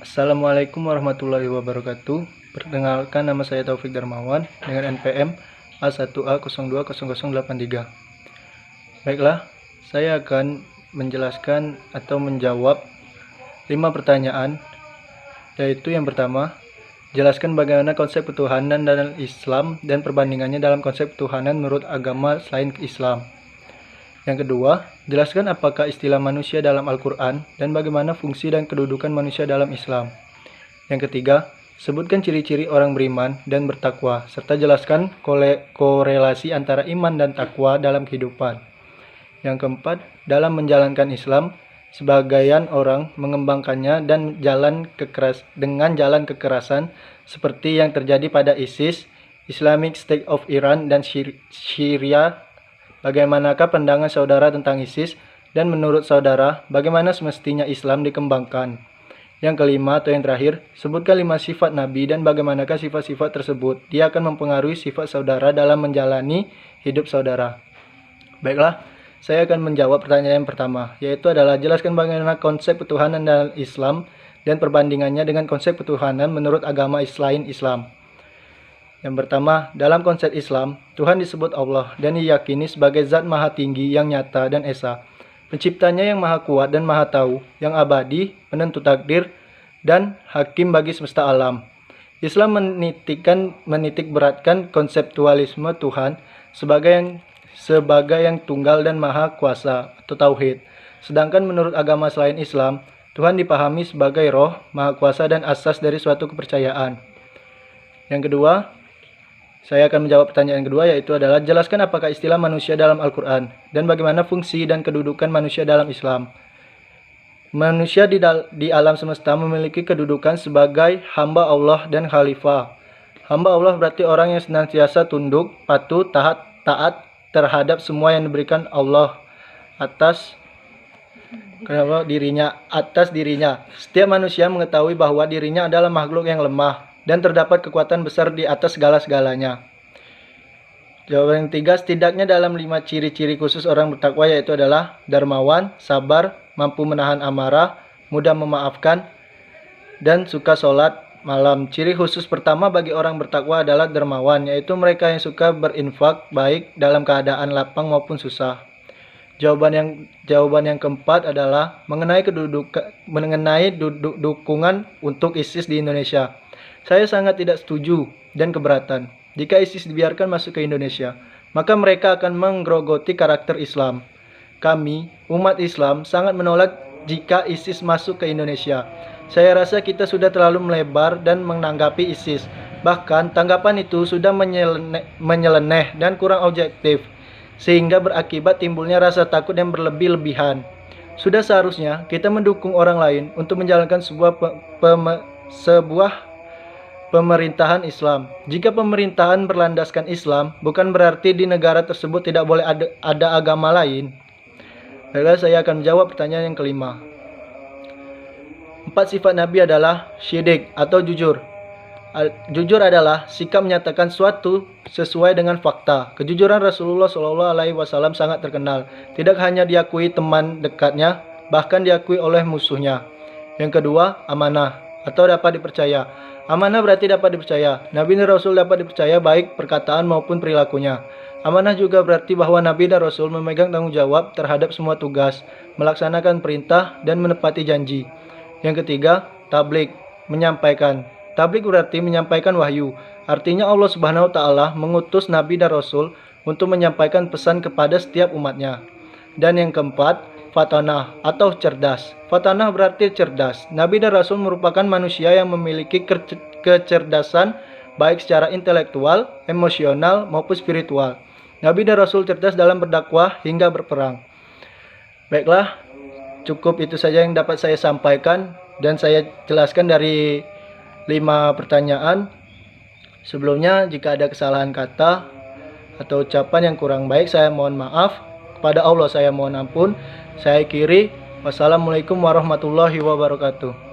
Assalamualaikum warahmatullahi wabarakatuh. Perkenalkan, nama saya Taufik Darmawan dengan NPM A1A020083. Baiklah, saya akan menjelaskan atau menjawab 5 pertanyaan, yaitu yang pertama, jelaskan bagaimana konsep ketuhanan dalam Islam dan perbandingannya dalam konsep ketuhanan menurut agama selain Islam. Yang kedua, jelaskan apakah istilah manusia dalam Al-Quran dan bagaimana fungsi dan kedudukan manusia dalam Islam. Yang ketiga, sebutkan ciri-ciri orang beriman dan bertakwa, serta jelaskan korelasi antara iman dan takwa dalam kehidupan. Yang keempat, dalam menjalankan Islam, sebagian orang mengembangkannya dan dengan jalan kekerasan seperti yang terjadi pada ISIS, Islamic State of Iran, dan Syria. Bagaimanakah pandangan saudara tentang ISIS, dan menurut saudara, bagaimana semestinya Islam dikembangkan? Yang kelima atau yang terakhir, sebutkan 5 sifat Nabi dan bagaimanakah sifat-sifat tersebut dia akan mempengaruhi sifat saudara dalam menjalani hidup saudara. Baiklah, saya akan menjawab pertanyaan yang pertama, yaitu adalah jelaskan bagaimana konsep ketuhanan dalam Islam dan perbandingannya dengan konsep ketuhanan menurut agama selain Islam. Yang pertama, dalam konsep Islam, Tuhan disebut Allah dan diyakini sebagai zat maha tinggi yang nyata dan esa, penciptanya yang maha kuat dan maha tahu, yang abadi, penentu takdir, dan hakim bagi semesta alam. Islam menitik beratkan konseptualisme Tuhan sebagai yang tunggal dan maha kuasa atau tauhid. Sedangkan menurut agama selain Islam, Tuhan dipahami sebagai roh, maha kuasa, dan asas dari suatu kepercayaan. Yang kedua, saya akan menjawab pertanyaan kedua, yaitu adalah jelaskan apakah istilah manusia dalam Al-Quran dan bagaimana fungsi dan kedudukan manusia dalam Islam. Manusia di alam semesta memiliki kedudukan sebagai hamba Allah dan khalifah. Hamba Allah berarti orang yang senantiasa tunduk, patuh, taat terhadap semua yang diberikan Allah atas dirinya. Setiap manusia mengetahui bahwa dirinya adalah makhluk yang lemah dan terdapat kekuatan besar di atas segala-segalanya. Jawaban yang ketiga, setidaknya dalam 5 ciri-ciri khusus orang bertakwa, yaitu adalah dermawan, sabar, mampu menahan amarah, mudah memaafkan, dan suka sholat malam. Ciri khusus pertama bagi orang bertakwa adalah dermawan, yaitu mereka yang suka berinfak baik dalam keadaan lapang maupun susah. Jawaban yang keempat adalah mengenai dukungan untuk ISIS di Indonesia. Saya sangat tidak setuju dan keberatan. Jika ISIS dibiarkan masuk ke Indonesia, maka mereka akan menggerogoti karakter Islam. Kami, umat Islam, sangat menolak jika ISIS masuk ke Indonesia. Saya rasa kita sudah terlalu melebar dan menanggapi ISIS. Bahkan tanggapan itu sudah menyeleneh dan kurang objektif, sehingga berakibat timbulnya rasa takut yang berlebih-lebihan. Sudah seharusnya kita mendukung orang lain untuk menjalankan sebuah pemerintahan Islam. Jika pemerintahan berlandaskan Islam, bukan berarti di negara tersebut tidak boleh ada agama lain. Baiklah, saya akan menjawab pertanyaan yang kelima. 4 sifat Nabi adalah syidik atau jujur. Jujur adalah sikap menyatakan suatu sesuai dengan fakta. Kejujuran Rasulullah SAW sangat terkenal. Tidak hanya diakui teman dekatnya, bahkan diakui oleh musuhnya. Yang kedua, amanah atau dapat dipercaya. Amanah berarti dapat dipercaya. Nabi dan Rasul dapat dipercaya baik perkataan maupun perilakunya. Amanah juga berarti bahwa Nabi dan Rasul memegang tanggung jawab terhadap semua tugas, melaksanakan perintah, dan menepati janji. Yang ketiga, tabligh, menyampaikan. Tabligh berarti menyampaikan wahyu. Artinya Allah Subhanahu wa Ta'ala mengutus Nabi dan Rasul untuk menyampaikan pesan kepada setiap umatnya. Dan yang keempat, fatanah atau cerdas. Fatanah berarti cerdas. Nabi dan Rasul merupakan manusia yang memiliki kecerdasan baik secara intelektual, emosional, maupun spiritual. Nabi dan Rasul cerdas dalam berdakwah hingga berperang. Baiklah, cukup itu saja yang dapat saya sampaikan dan saya jelaskan dari 5 pertanyaan. Sebelumnya, jika ada kesalahan kata atau ucapan yang kurang baik, saya mohon maaf. Kepada Allah saya mohon ampun. Saya akhiri. Wassalamualaikum warahmatullahi wabarakatuh.